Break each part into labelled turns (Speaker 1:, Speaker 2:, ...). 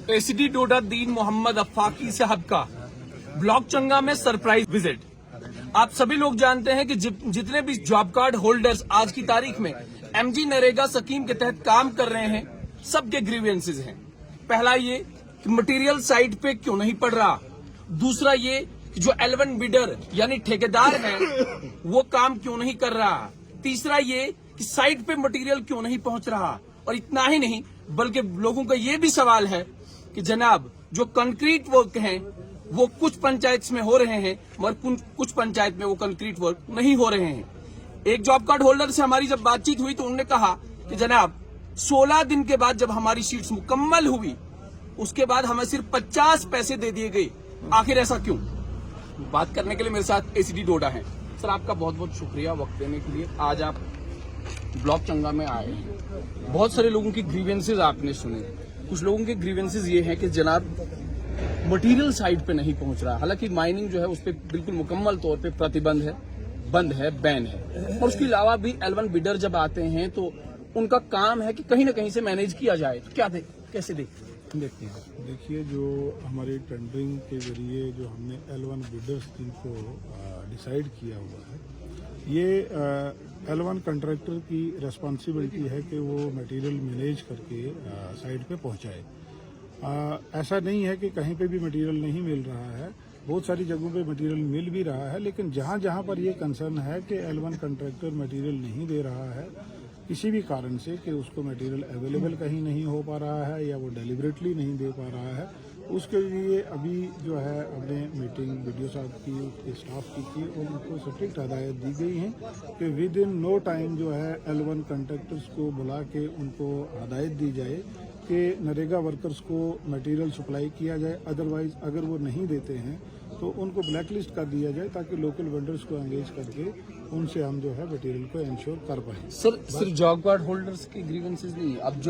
Speaker 1: ACD डोडा दीन मोहम्मद अफाकी साहब का block चंगा में सरप्राइज विजिट। आप सभी लोग जानते हैं कि जितने भी जॉब कार्ड होल्डर्स आज की तारीख में एमजी नरेगा स्कीम के तहत काम कर रहे हैं, सबके ग्रीवेंसेस हैं। पहला ये कि मटेरियल साइट पे क्यों नहीं पड़ रहा, दूसरा ये कि जो L1 बिडर यानी ठेकेदार है वो काम क्यों नहीं कर रहा, तीसरा ये कि साइट पे मटेरियल क्यों नहीं पहुंच रहा, और इतना ही नहीं बल्कि लोगों का ये भी सवाल है कि जनाब जो कंक्रीट वर्क हैं वो कुछ पंचायत में हो रहे हैं मगर कुछ पंचायत में वो कंक्रीट वर्क नहीं हो रहे हैं। एक जॉब कार्ड होल्डर से हमारी जब बातचीत हुई तो उन्होंने कहा कि जनाब 16 दिन के बाद जब हमारी शीट्स मुकम्मल हुई उसके बाद हमें सिर्फ 50 पैसे दे दिए गए। आखिर ऐसा क्यों? बात करने के लिए मेरे साथ एसीडी डोडा है। सर, आपका बहुत बहुत शुक्रिया वक्त देने के लिए। आज आप ब्लॉक चंगा में आए, बहुत सारे लोगों की ग्रीवेंसेज आपने सुने। कुछ लोगों के ग्रीवेंसेज ये हैं कि जनाब मटेरियल साइट पे नहीं पहुंच रहा, हालांकि माइनिंग जो है उस पर बिल्कुल मुकम्मल तौर पे प्रतिबंध है, बंद है, बैन है। और उसके अलावा भी L1 बिडर जब आते हैं तो उनका काम है कि कहीं ना कहीं से मैनेज किया जाए। तो क्या कैसे देखते हैं?
Speaker 2: देखिए, जो हमारी टेंडरिंग के जरिए जो हमने L1 बिडर्स जिनको डिसाइड किया हुआ है, ये L1 कंट्रैक्टर की रिस्पॉन्सिबिलिटी है कि वो मटेरियल मैनेज करके साइट पे पहुंचाए। ऐसा नहीं है कि कहीं पे भी मटेरियल नहीं मिल रहा है, बहुत सारी जगहों पे मटेरियल मिल भी रहा है, लेकिन जहां जहां पर ये कंसर्न है कि L1 कंट्रैक्टर मटेरियल नहीं दे रहा है किसी भी कारण से, कि उसको मटेरियल अवेलेबल कहीं नहीं हो पा रहा है या वो डेलिबरेटली नहीं दे पा रहा है, उसके लिए अभी जो है हमने मीटिंग वीडियो साहब की, उसके स्टाफ की थी और उनको स्ट्रिक्ट हदायत दी गई है कि विद इन नो टाइम जो है L1 कंट्रैक्टर्स को बुला के उनको हदायत दी जाए कि नरेगा वर्कर्स को मटेरियल सप्लाई किया जाए। अदरवाइज अगर वो नहीं देते हैं तो उनको ब्लैकलिस्ट कर दिया जाए ताकि लोकल वेंडर्स को एंगेज करके उनसे हम जो है मटेरियल को इंश्योर कर पाए।
Speaker 1: सर, सिर्फ जॉब कार्ड होल्डर्स के ग्रीवेंसेस नहीं, अब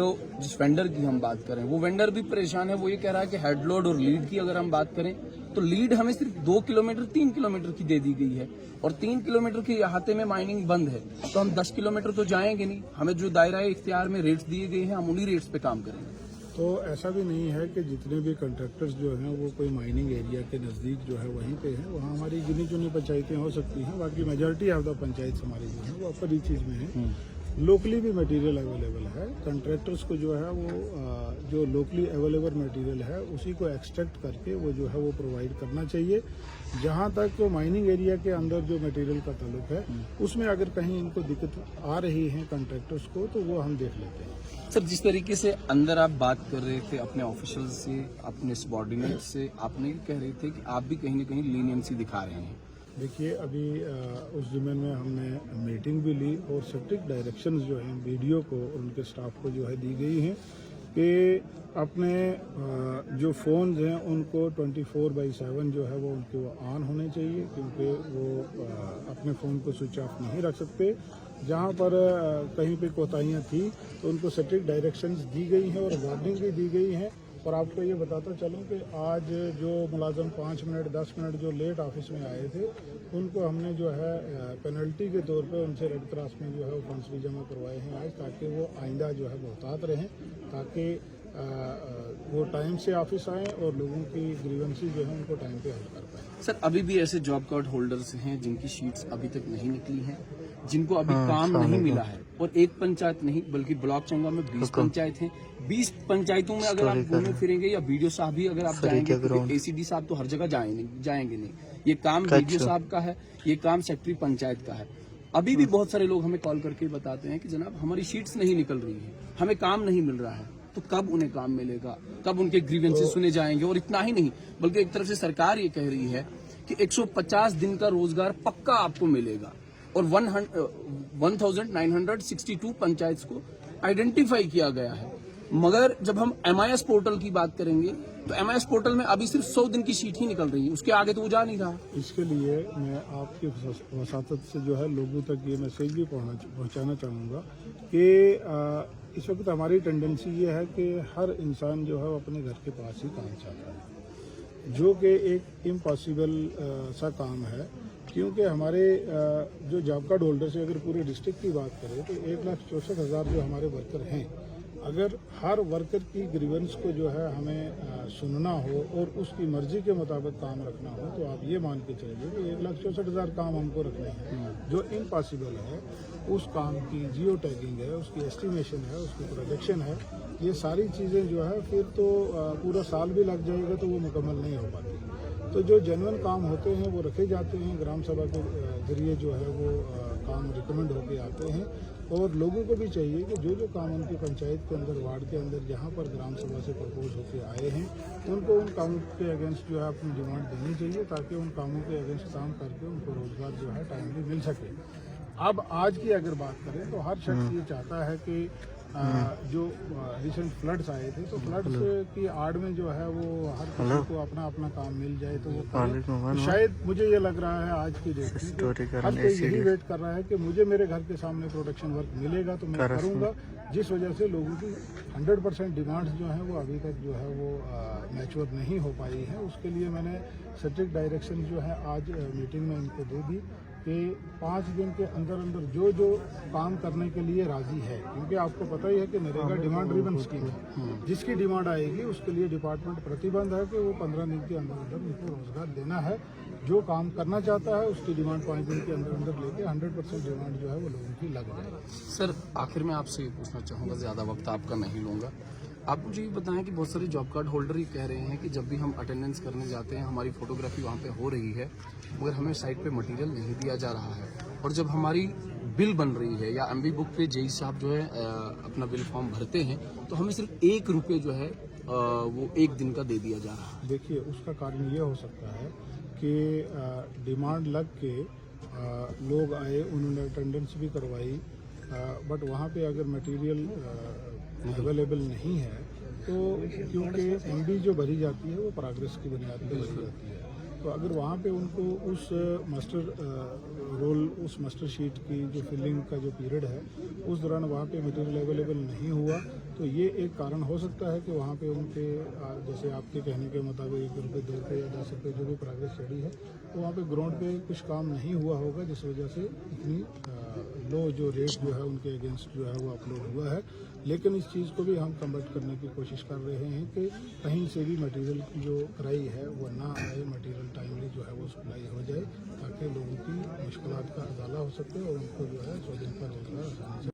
Speaker 1: जिस वेंडर की हम बात करें वो वेंडर भी परेशान है। वो ये कह रहा है कि हेड लोड और लीड की अगर हम बात करें तो लीड हमें सिर्फ 2 किलोमीटर 3 किलोमीटर की दे दी गई है और 3 किलोमीटर के अहाते में माइनिंग बंद है, तो हम 10 किलोमीटर तो जाएंगे नहीं। हमें जो दायरा इख्तियार में रेट्स दिए गए हैं हम उन्हीं रेट्स पे काम करेंगे।
Speaker 2: तो ऐसा भी नहीं है कि जितने भी कंट्रैक्टर्स जो हैं वो कोई माइनिंग एरिया के नज़दीक जो है वहीं पे हैं। वहाँ हमारी गिनी चुनी पंचायतें हो सकती हैं, बाकी मेजॉरिटी ऑफ द पंचायत हमारी जो है वो अपर रीचेज में है। लोकली भी मटेरियल अवेलेबल है। कंट्रैक्टर्स को जो है वो जो लोकली अवेलेबल मटेरियल है उसी को एक्सट्रैक्ट करके वो जो है वो प्रोवाइड करना चाहिए। जहां तक माइनिंग एरिया के अंदर जो मटेरियल का ताल्लुक है उसमें अगर कहीं इनको दिक्कत आ रही है कंट्रैक्टर्स को तो वो हम देख लेते हैं।
Speaker 1: सर, जिस तरीके से अंदर आप बात कर रहे थे अपने ऑफिशियल से, अपने सबॉर्डिनेट से, आपने कह रहे थे कि आप भी कहीं ना कहीं लीनियंसी दिखा रहे हैं।
Speaker 2: देखिए, अभी उस ज़मीन में हमने मीटिंग भी ली और स्ट्रिक्ट डायरेक्शंस जो हैं वीडियो को और उनके स्टाफ को जो है दी गई हैं कि अपने जो फ़ोन्स हैं उनको 24/7 जो है वो उनके वो ऑन होने चाहिए, क्योंकि वो अपने फ़ोन को स्विच ऑफ नहीं रख सकते। जहाँ पर कहीं पे कोताहियाँ थी तो उनको स्ट्रिक्ट डायरेक्शंस दी गई हैं और वार्निंग भी दी गई हैं। और आपको ये बताता चलूँ कि आज जो मुलाजम 5 मिनट 10 मिनट जो लेट ऑफिस में आए थे उनको हमने जो है पेनल्टी के तौर पे उनसे रेड क्रॉस में जो है वो फंड्स भी जमा करवाए हैं आज, ताकि वो आइंदा जो है मोहतात रहें, ताकि वो टाइम से ऑफिस आएँ और लोगों की ग्रीवेंसेस जो है उनको टाइम पे हल कर पाएँ।
Speaker 1: सर, अभी भी ऐसे जॉब कार्ड होल्डर्स हैं जिनकी शीट्स अभी तक नहीं निकली हैं, जिनको अभी काम नहीं मिला है, और एक पंचायत नहीं बल्कि ब्लॉक चंगा में 20 पंचायत हैं। 20 पंचायतों में अगर आप घूमे फिरेंगे या वीडियो साहब भी अगर आप जाएंगे तो एसीडी साहब तो हर जगह जाएंगे नहीं। ये काम वीडियो साहब का है, ये काम सेक्रेटरी पंचायत का है। अभी भी बहुत सारे लोग हमें कॉल करके बताते हैं कि जनाब हमारी शीट्स नहीं निकल रही है, हमें काम नहीं मिल रहा है। तो कब उन्हें काम मिलेगा, कब उनके ग्रीवेंसेस सुने जाएंगे? और इतना ही नहीं बल्कि एक तरफ से सरकार ये कह रही है कि 150 दिन का रोजगार पक्का आपको मिलेगा और 1962 पंचायत को आइडेंटिफाई किया गया है। मगर जब हम MIS पोर्टल की बात करेंगे तो MIS पोर्टल में अभी सिर्फ 100 दिन की शीट ही निकल रही है, उसके आगे तो वो जा नहीं रहा।
Speaker 2: इसके लिए मैं आपकी वसातत से जो है लोगों तक ये मैसेज भी पहुंचाना चाहूँगा कि इस वक्त हमारी टेंडेंसी ये है कि हर इंसान जो है वो अपने घर के पास ही काम चाहता है, जो कि एक इम्पॉसिबल सा काम है, क्योंकि हमारे जो जॉब कार्ड होल्डर से अगर पूरे डिस्ट्रिक्ट की बात करें तो 1,64,000 जो हमारे वर्कर हैं अगर हर वर्कर की ग्रीवेंस को जो है हमें सुनना हो और उसकी मर्जी के मुताबिक काम रखना हो, तो आप ये मान के चलिए कि 1,64,000 काम हमको रखने हैं जो इम्पॉसिबल है। उस काम की जियो टैगिंग है, उसकी एस्टिमेशन है, उसकी प्रोजेक्शन है, ये सारी चीज़ें जो है फिर तो पूरा साल भी लग जाएगा तो वो मुकम्मल नहीं हो पाती। तो जो जेन्युइन काम होते हैं वो रखे जाते हैं, ग्राम सभा के जरिए जो है वो काम रिकमेंड होके आते हैं। और लोगों को भी चाहिए कि जो काम उनकी पंचायत के अंदर, वार्ड के अंदर जहाँ पर ग्राम सभा से प्रपोज होकर आए हैं, उनको उन कामों के अगेंस्ट जो है अपनी डिमांड देनी चाहिए, ताकि उन कामों के अगेंस्ट काम करके उनको रोजगार जो है टाइमली मिल सके। अब आज की अगर बात करें तो हर शख्स ये चाहता है कि जो रिसेंट फ्लड्स आए थे, तो फ्लड्स की आड़ में जो है वो हर किसी को अपना अपना काम मिल जाए तो वो करे। तो शायद मुझे ये लग रहा है आज की डेट में हर कोई यही वेट कर रहा है कि मुझे मेरे घर के सामने प्रोडक्शन वर्क मिलेगा तो मैं करूँगा, जिस वजह से लोगों की 100% डिमांड्स जो है वो अभी तक जो है वो मैच्योर नहीं हो पाई है। उसके लिए मैंने सटीक डायरेक्शन जो है आज मीटिंग में इनको दे दी कि 5 दिन के अंदर अंदर जो जो काम करने के लिए राजी है, क्योंकि आपको पता ही है कि नरेगा डिमांड ड्रिवन स्कीम है, जिसकी डिमांड आएगी उसके लिए डिपार्टमेंट प्रतिबंध है कि वो 15 दिन के अंदर अंदर उनको रोजगार देना है। जो काम करना चाहता है उसकी डिमांड 5 दिन के अंदर अंदर लेके 100% डिमांड जो है वो लोगों की लग जाए।
Speaker 1: सर, आखिर में आपसे ये पूछना चाहूँगा, ज़्यादा वक्त आपका नहीं लूँगा, आप मुझे ये बताएं कि बहुत सारे जॉब कार्ड होल्डर ही कह रहे हैं कि जब भी हम अटेंडेंस करने जाते हैं, हमारी फोटोग्राफी वहाँ पे हो रही है, मगर हमें साइट पे मटेरियल नहीं दिया जा रहा है, और जब हमारी बिल बन रही है या एमबी बुक पे जेई साहब जो है अपना बिल फॉर्म भरते हैं, तो हमें सिर्फ 1 रुपये जो है वो 1 दिन का दे दिया जा रहा है।
Speaker 2: देखिए, उसका कारण ये हो सकता है कि डिमांड लग के लोग आए, उन्होंने अटेंडेंस भी करवाई, बट वहाँ पे अगर मटेरियल अवेलेबल नहीं है तो क्योंकि एमबी जो भरी जाती है वो प्रोग्रेस की बुनियाद पर भरी जाती है, तो अगर वहाँ पे उनको उस मास्टर रोल, उस मास्टर शीट की जो फिलिंग का जो पीरियड है उस दौरान वहाँ पे मटेरियल अवेलेबल नहीं हुआ, तो ये एक कारण हो सकता है कि वहाँ पे उनके जैसे आपके कहने के मुताबिक 1 रुपये, 2 रुपये या 10 रुपये जो भी प्रोग्रेस स्टडी है, तो वहाँ पे ग्राउंड पे कुछ काम नहीं हुआ होगा, जिस वजह से इतनी लो जो रेट जो है उनके अगेंस्ट जो है वो अपलोड हुआ है। लेकिन इस चीज़ को भी हम कन्वर्ट करने की कोशिश कर रहे हैं कि कहीं से भी मटेरियल की जो कराई है वो ना आए, मटेरियल टाइमली जो है वो सप्लाई हो जाए, ताकि लोगों की मुश्किलात का अजाला हो सके और उनको जो है 100 दिन का रोजगार आसानी से